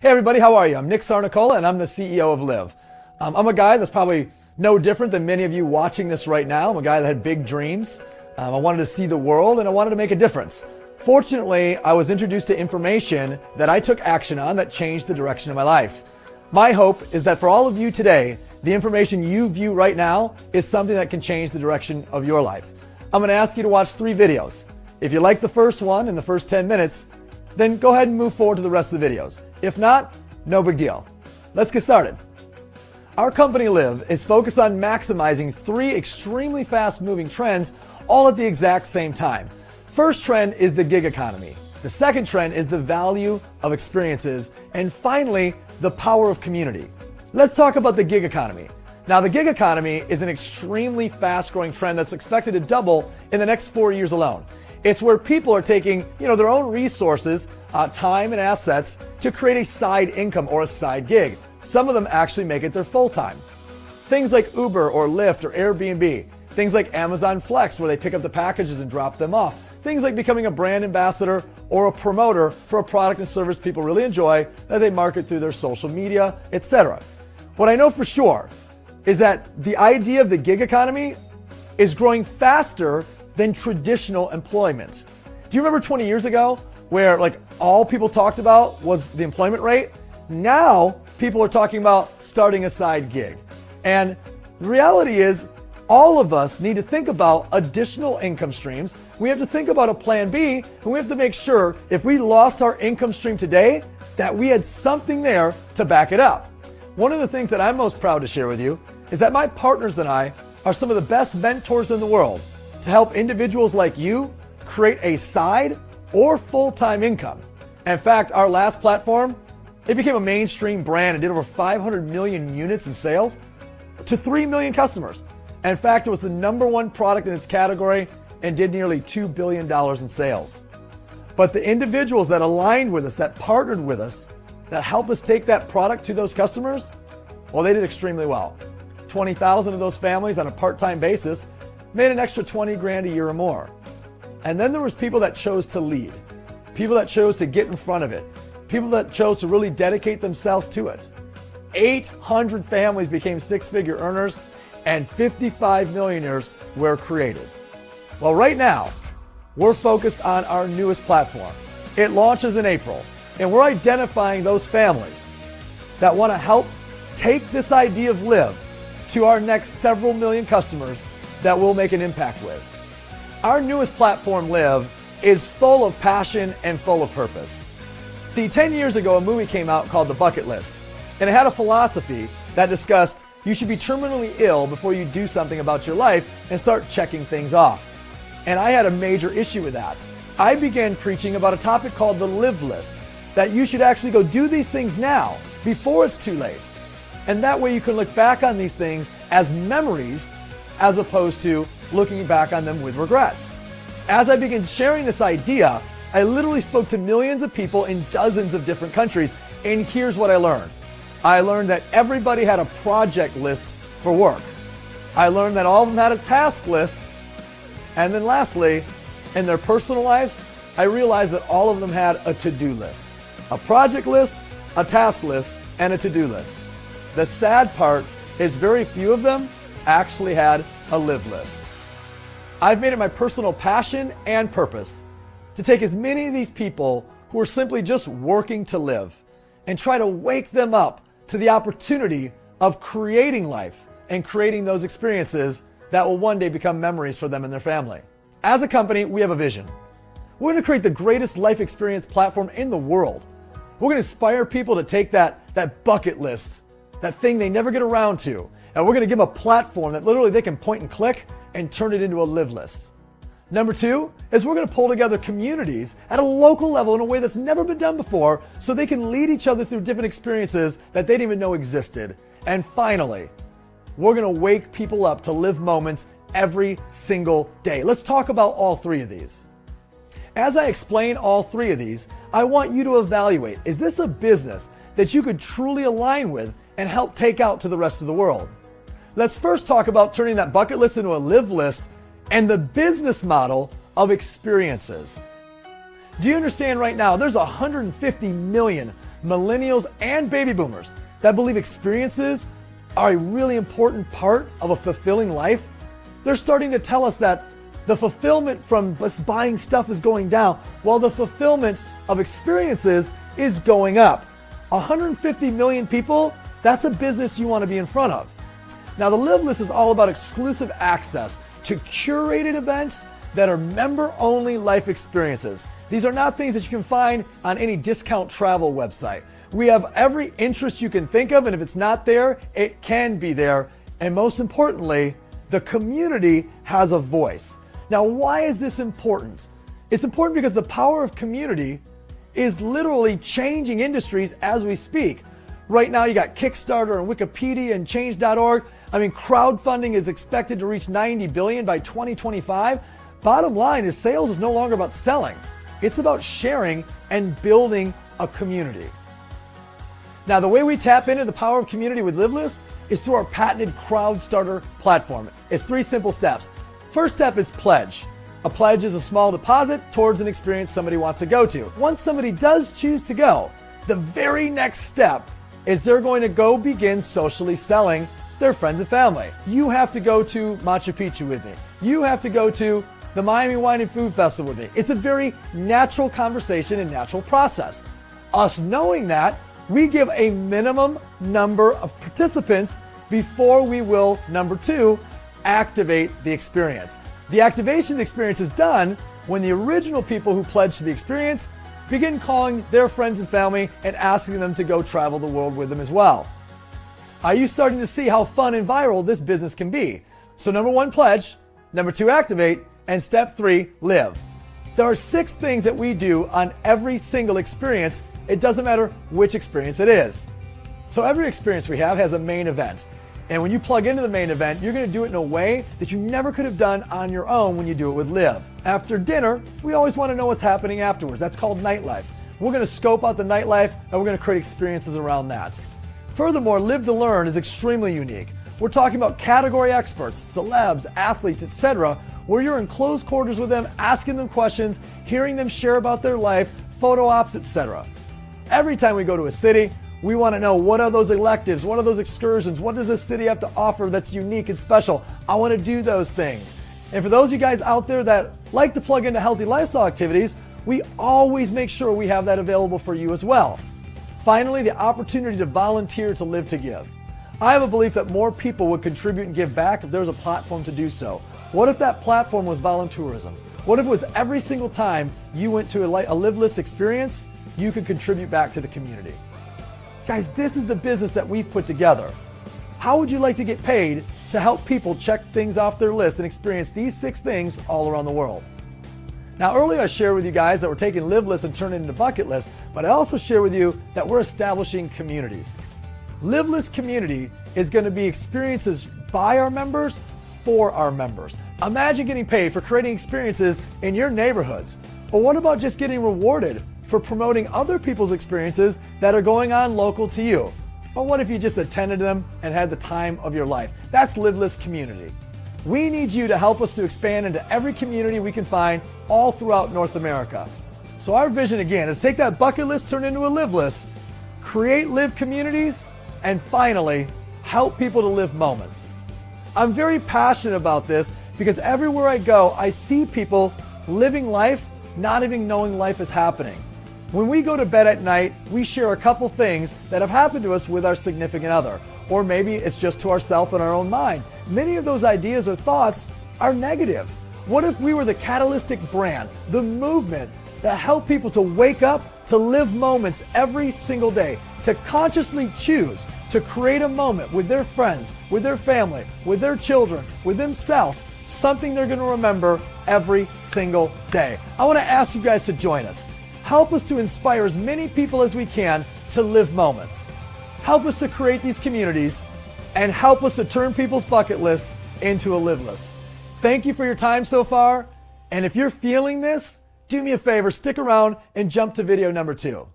Hey everybody, how are you? I'm Nick Sarnicola and I'm the CEO of Live. I'm a guy that's probably no different than many of you watching this right now. I'm a guy that had big dreams. I wanted to see the world and I wanted to make a difference. Fortunately, I was introduced to information that I took action on that changed the direction of my life. My hope is that for all of you today, the information you view right now is something that can change the direction of your life. I'm going to ask you to watch 3 videos. If you like the first one in the first 10 minutes, then go ahead and move forward to the rest of the videos. If not, no big deal. Let's get started. Our company Live is focused on maximizing 3 extremely fast-moving trends all at the exact same time. First trend is the gig economy. The second trend is the value of experiences. And finally, the power of community. Let's talk about the gig economy. Now, the gig economy is an extremely fast-growing trend that's expected to double in the next 4 years alone. It's where people are taking, their own resources, time and assets to create a side income or a side gig. Some of them actually make it their full-time. Things like Uber or Lyft or Airbnb. Things like Amazon Flex, where they pick up the packages and drop them off. Things like becoming a brand ambassador or a promoter for a product and service people really enjoy that they market through their social media, etc. What I know for sure is that the idea of the gig economy is growing faster than traditional employment. Do you remember 20 years ago where all people talked about was the employment rate? Now people are talking about starting a side gig. And the reality is all of us need to think about additional income streams. We have to think about a plan B, and we have to make sure if we lost our income stream today that we had something there to back it up. One of the things that I'm most proud to share with you is that my partners and I are some of the best mentors in the world to help individuals like you create a side or full-time income. In fact, our last platform, it became a mainstream brand and did over 500 million units in sales to 3 million customers. In fact, it was the #1 product in its category and did nearly $2 billion in sales. But the individuals that aligned with us, that partnered with us, that helped us take that product to those customers, well, they did extremely well. 20,000 of those families on a part-time basis made an extra 20 grand a year or more. And then there was people that chose to lead, people that chose to get in front of it, people that chose to really dedicate themselves to it. 800 families became 6-figure earners and 55 millionaires were created. Well, right now, we're focused on our newest platform. It launches in April, and we're identifying those families that want to help take this idea of Live to our next several million customers that we'll make an impact with. Our newest platform, Live, is full of passion and full of purpose. See, 10 years ago, a movie came out called The Bucket List, and it had a philosophy that discussed you should be terminally ill before you do something about your life and start checking things off. And I had a major issue with that. I began preaching about a topic called the Live List, that you should actually go do these things now before it's too late. And that way you can look back on these things as memories as opposed to looking back on them with regrets. As I began sharing this idea, I literally spoke to millions of people in dozens of different countries, and here's what I learned. I learned that everybody had a project list for work. I learned that all of them had a task list. And then lastly, in their personal lives, I realized that all of them had a to-do list. A project list, a task list, and a to-do list. The sad part is very few of them actually had a Live list. I've made it my personal passion and purpose to take as many of these people who are simply just working to live and try to wake them up to the opportunity of creating life and creating those experiences that will one day become memories for them and their family. As a company, we have a vision. We're going to create the greatest life experience platform in the world. We're going to inspire people to take that bucket list, that thing they never get around to, and we're going to give them a platform that literally they can point and click and turn it into a Live list. Number 2 is we're going to pull together communities at a local level in a way that's never been done before so they can lead each other through different experiences that they didn't even know existed. And finally, we're going to wake people up to live moments every single day. Let's talk about all 3 of these. As I explain all 3 of these, I want you to evaluate, is this a business that you could truly align with and help take out to the rest of the world? Let's first talk about turning that bucket list into a Live list and the business model of experiences. Do you understand right now there's 150 million millennials, and baby boomers that believe experiences are a really important part of a fulfilling life, they're starting to tell us that the fulfillment from just buying stuff is going down, while the fulfillment of experiences is going up. 150 million people, that's a business you want to be in front of. Now, the Live List is all about exclusive access to curated events that are member-only life experiences. These are not things that you can find on any discount travel website. We have every interest you can think of, and if it's not there, it can be there. And most importantly, the community has a voice. Now, why is this important? It's important because the power of community is literally changing industries as we speak. Right now, you got Kickstarter and Wikipedia and Change.org. I mean, crowdfunding is expected to reach $90 billion by 2025. Bottom line is sales is no longer about selling. It's about sharing and building a community. Now, the way we tap into the power of community with LiveList is through our patented Crowdstarter platform. It's 3 simple steps. First step is pledge. A pledge is a small deposit towards an experience somebody wants to go to. Once somebody does choose to go, the very next step is they're going to go begin socially selling their friends and family. You have to go to Machu Picchu with me. You have to go to the Miami Wine and Food Festival with me. It's a very natural conversation and natural process. Us knowing that, we give a minimum number of participants before we will, number 2, activate the experience. The activation of the experience is done when the original people who pledged to the experience begin calling their friends and family and asking them to go travel the world with them as well. Are you starting to see how fun and viral this business can be? So number 1, pledge. Number 2, activate. And step 3, live. There are 6 things that we do on every single experience. It doesn't matter which experience it is. So every experience we have has a main event. And when you plug into the main event, you're going to do it in a way that you never could have done on your own when you do it with Live. After dinner, we always want to know what's happening afterwards. That's called nightlife. We're going to scope out the nightlife and we're going to create experiences around that. Furthermore, Live to Learn is extremely unique. We're talking about category experts, celebs, athletes, etc., where you're in close quarters with them, asking them questions, hearing them share about their life, photo ops, etc. Every time we go to a city, we want to know, what are those electives? What are those excursions? What does this city have to offer that's unique and special? I want to do those things. And for those of you guys out there that like to plug into healthy lifestyle activities, we always make sure we have that available for you as well. Finally, the opportunity to volunteer to Live to Give. I have a belief that more people would contribute and give back if there was a platform to do so. What if that platform was voluntourism? What if it was every single time you went to a Live List experience, you could contribute back to the community? Guys, this is the business that we've put together. How would you like to get paid to help people check things off their list and experience these 6 things all around the world? Now, earlier I shared with you guys that we're taking Live Lists and turning it into bucket lists, but I also share with you that we're establishing communities. Live List community is going to be experiences by our members for our members. Imagine getting paid for creating experiences in your neighborhoods. Or what about just getting rewarded for promoting other people's experiences that are going on local to you? Or what if you just attended them and had the time of your life? That's Live List community. We need you to help us to expand into every community we can find all throughout North America. So our vision again is take that bucket list, turn it into a Live List, create live communities, and finally, help people to live moments. I'm very passionate about this because everywhere I go, I see people living life, not even knowing life is happening. When we go to bed at night, we share a couple things that have happened to us with our significant other, or maybe it's just to ourselves in our own mind. Many of those ideas or thoughts are negative. What if we were the catalytic brand, the movement that helped people to wake up, to live moments every single day, to consciously choose to create a moment with their friends, with their family, with their children, with themselves, something they're going to remember every single day. I want to ask you guys to join us. Help us to inspire as many people as we can to live moments. Help us to create these communities and help us to turn people's bucket lists into a Live List. Thank you for your time so far. And if you're feeling this, do me a favor, stick around and jump to video number 2.